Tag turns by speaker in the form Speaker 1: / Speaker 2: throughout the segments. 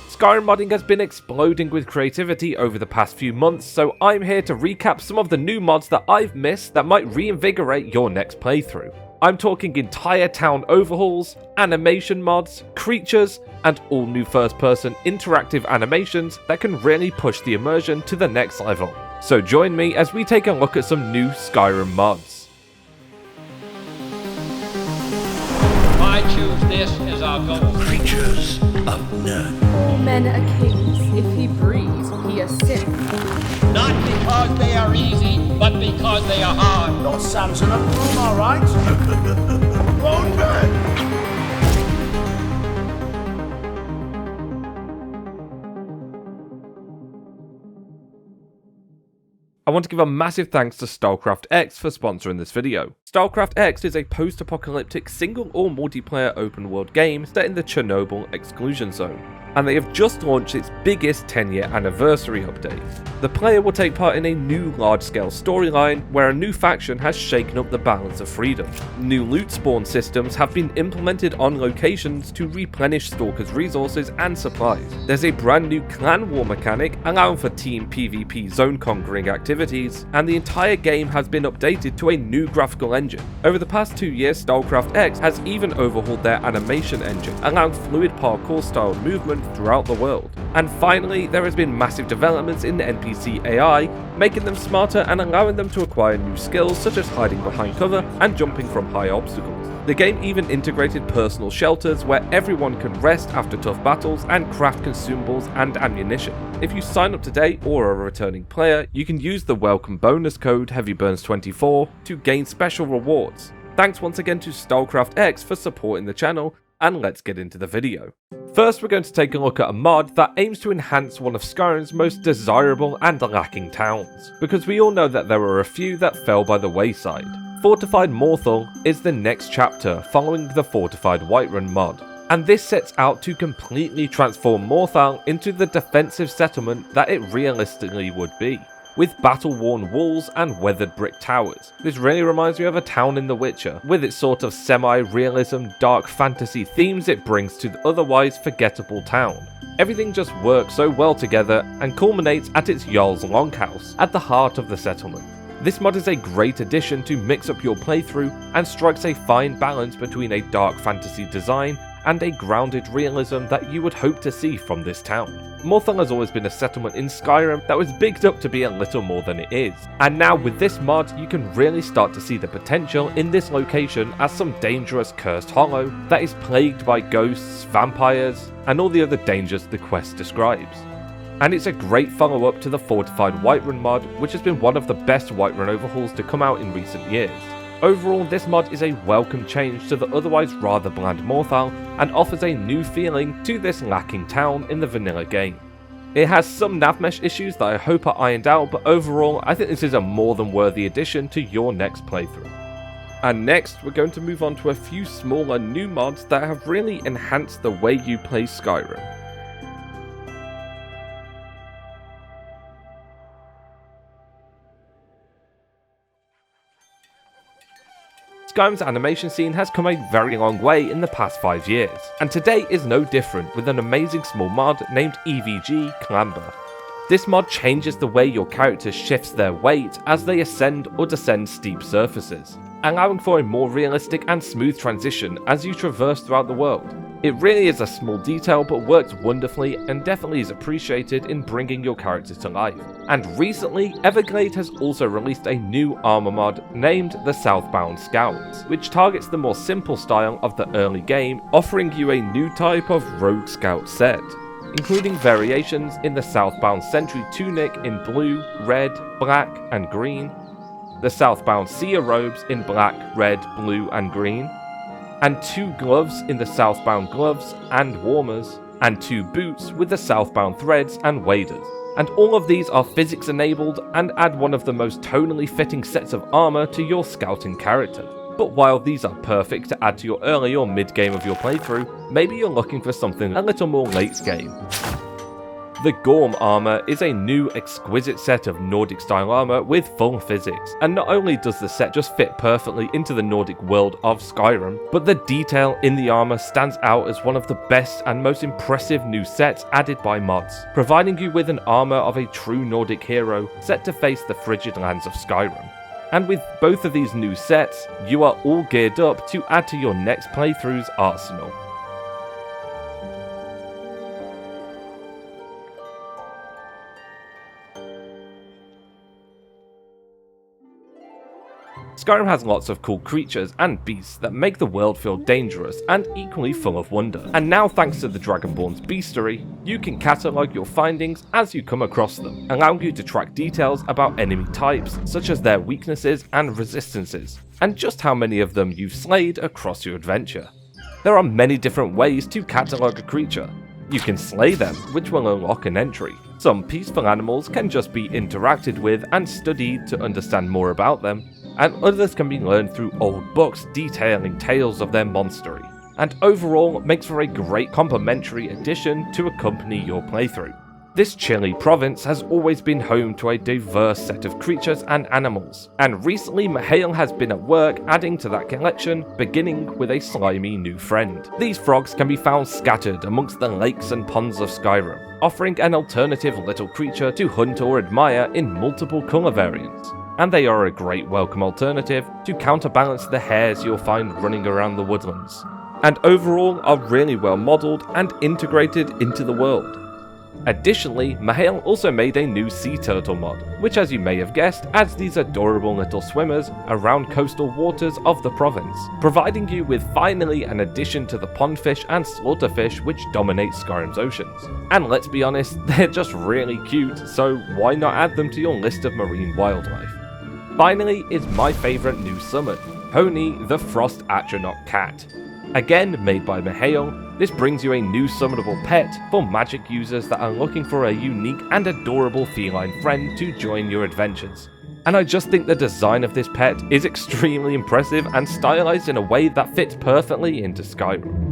Speaker 1: Skyrim modding has been exploding with creativity over the past few months, so I'm here to recap some of the new mods that I've missed that might reinvigorate your next playthrough. I'm talking entire town overhauls, animation mods, creatures, and all new first-person interactive animations that can really push the immersion to the next level. So join me as we take a look at some new Skyrim mods.
Speaker 2: I choose this as our goal.
Speaker 3: Creatures of none.
Speaker 4: All men are kings. If he breathes, he is sin.
Speaker 2: Not because they are easy, but because they are hard.
Speaker 3: Not Samson up room, all right? Won't burn.
Speaker 1: I want to give a massive thanks to StarCraft X for sponsoring this video. StarCraft X is a post-apocalyptic single or multiplayer open world game set in the Chernobyl exclusion zone, and they have just launched its biggest 10-year anniversary update. The player will take part in a new large-scale storyline where a new faction has shaken up the balance of freedom. New loot spawn systems have been implemented on locations to replenish Stalker's resources and supplies. There's a brand new clan war mechanic allowing for team PvP zone conquering activities, and the entire game has been updated to a new graphical engine. Over the past 2 years, StarCraft X has even overhauled their animation engine, allowing fluid parkour style movement throughout the world. And finally, there has been massive developments in the NPC AI, making them smarter and allowing them to acquire new skills such as hiding behind cover and jumping from high obstacles. The game even integrated personal shelters where everyone can rest after tough battles and craft consumables and ammunition. If you sign up today or are a returning player, you can use the welcome bonus code HeavyBurns24 to gain special rewards. Thanks once again to StarCraft X for supporting the channel, and let's get into the video. First, we're going to take a look at a mod that aims to enhance one of Skyrim's most desirable and lacking towns, because we all know that there were a few that fell by the wayside. Fortified Morthal is the next chapter following the Fortified Whiterun mod, and this sets out to completely transform Morthal into the defensive settlement that it realistically would be, with battle-worn walls and weathered brick towers. This really reminds me of a town in The Witcher, with its sort of semi-realism, dark fantasy themes it brings to the otherwise forgettable town. Everything just works so well together and culminates at its Jarl's Longhouse, at the heart of the settlement. This mod is a great addition to mix up your playthrough and strikes a fine balance between a dark fantasy design and a grounded realism that you would hope to see from this town. Morthal has always been a settlement in Skyrim that was bigged up to be a little more than it is, and now with this mod you can really start to see the potential in this location as some dangerous cursed hollow that is plagued by ghosts, vampires, and all the other dangers the quest describes. And it's a great follow-up to the Fortified Whiterun mod, which has been one of the best Whiterun overhauls to come out in recent years. Overall, this mod is a welcome change to the otherwise rather bland Morthal and offers a new feeling to this lacking town in the vanilla game. It has some navmesh issues that I hope are ironed out, but overall I think this is a more than worthy addition to your next playthrough. And next, we're going to move on to a few smaller new mods that have really enhanced the way you play Skyrim. Skyrim's animation scene has come a very long way in the past 5 years, and today is no different with an amazing small mod named EVG Clamber. This mod changes the way your character shifts their weight as they ascend or descend steep surfaces, allowing for a more realistic and smooth transition as you traverse throughout the world. It really is a small detail but works wonderfully and definitely is appreciated in bringing your character to life. And recently, Everglade has also released a new armor mod named the Southbound Scouts, which targets the more simple style of the early game, offering you a new type of rogue scout set, including variations in the Southbound Sentry tunic in blue, red, black and green, the Southbound Seer robes in black, red, blue and green, and 2 gloves in the Southbound gloves and warmers, and 2 boots with the Southbound threads and waders. And all of these are physics enabled and add one of the most tonally fitting sets of armor to your scouting character. But while these are perfect to add to your early or mid game of your playthrough, maybe you're looking for something a little more late game. The Gorm Armor is a new exquisite set of Nordic style armor with full physics, and not only does the set just fit perfectly into the Nordic world of Skyrim, but the detail in the armor stands out as one of the best and most impressive new sets added by mods, providing you with an armor of a true Nordic hero set to face the frigid lands of Skyrim. And with both of these new sets, you are all geared up to add to your next playthrough's arsenal. Skyrim has lots of cool creatures and beasts that make the world feel dangerous and equally full of wonder. And now, thanks to the Dragonborn Beastery, you can catalogue your findings as you come across them, allowing you to track details about enemy types, such as their weaknesses and resistances, and just how many of them you've slayed across your adventure. There are many different ways to catalogue a creature. You can slay them, which will unlock an entry. Some peaceful animals can just be interacted with and studied to understand more about them, and others can be learned through old books detailing tales of their monstery, and overall makes for a great complementary addition to accompany your playthrough. This chilly province has always been home to a diverse set of creatures and animals, and recently Mihail has been at work adding to that collection, beginning with a slimy new friend. These frogs can be found scattered amongst the lakes and ponds of Skyrim, offering an alternative little creature to hunt or admire in multiple colour variants. And they are a great welcome alternative to counterbalance the hares you'll find running around the woodlands, and overall are really well modelled and integrated into the world. Additionally, Mihail also made a new sea turtle mod, which, as you may have guessed, adds these adorable little swimmers around coastal waters of the province, providing you with finally an addition to the pondfish and slaughterfish which dominate Skyrim's oceans. And let's be honest, they're just really cute, so why not add them to your list of marine wildlife? Finally is my favourite new summon, Pony the Frost Atronach Cat. Again made by Mihail, this brings you a new summonable pet for magic users that are looking for a unique and adorable feline friend to join your adventures. And I just think the design of this pet is extremely impressive and stylized in a way that fits perfectly into Skyrim.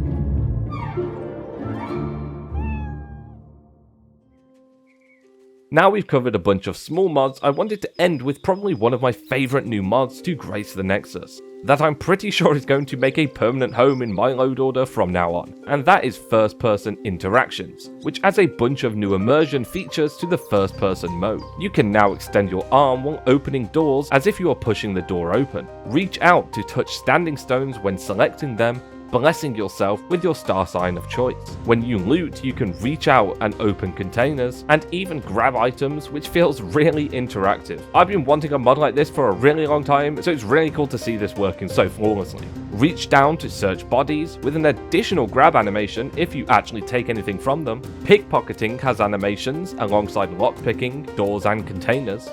Speaker 1: Now we've covered a bunch of small mods, I wanted to end with probably one of my favourite new mods to grace the Nexus, that I'm pretty sure is going to make a permanent home in my load order from now on, and that is first person interactions, which adds a bunch of new immersion features to the first person mode. You can now extend your arm while opening doors as if you are pushing the door open, reach out to touch standing stones when selecting them, blessing yourself with your star sign of choice. When you loot, you can reach out and open containers, and even grab items, which feels really interactive. I've been wanting a mod like this for a really long time, so it's really cool to see this working so flawlessly. Reach down to search bodies, with an additional grab animation if you actually take anything from them. Pickpocketing has animations alongside lockpicking, doors and containers.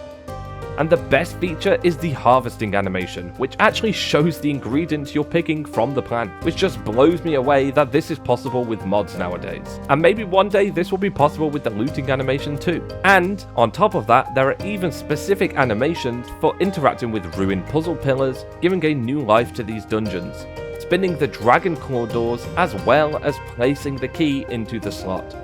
Speaker 1: And the best feature is the harvesting animation, which actually shows the ingredients you're picking from the plant, which just blows me away that this is possible with mods nowadays. And maybe one day this will be possible with the looting animation too. And on top of that, there are even specific animations for interacting with ruined puzzle pillars, giving a new life to these dungeons, spinning the dragon claw doors as well as placing the key into the slot,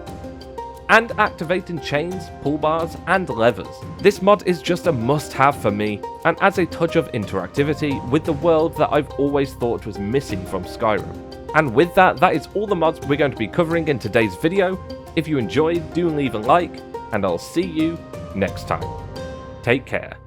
Speaker 1: and activating chains, pull bars, and levers. This mod is just a must-have for me, and adds a touch of interactivity with the world that I've always thought was missing from Skyrim. And with that, that is all the mods we're going to be covering in today's video. If you enjoyed, do leave a like, and I'll see you next time. Take care.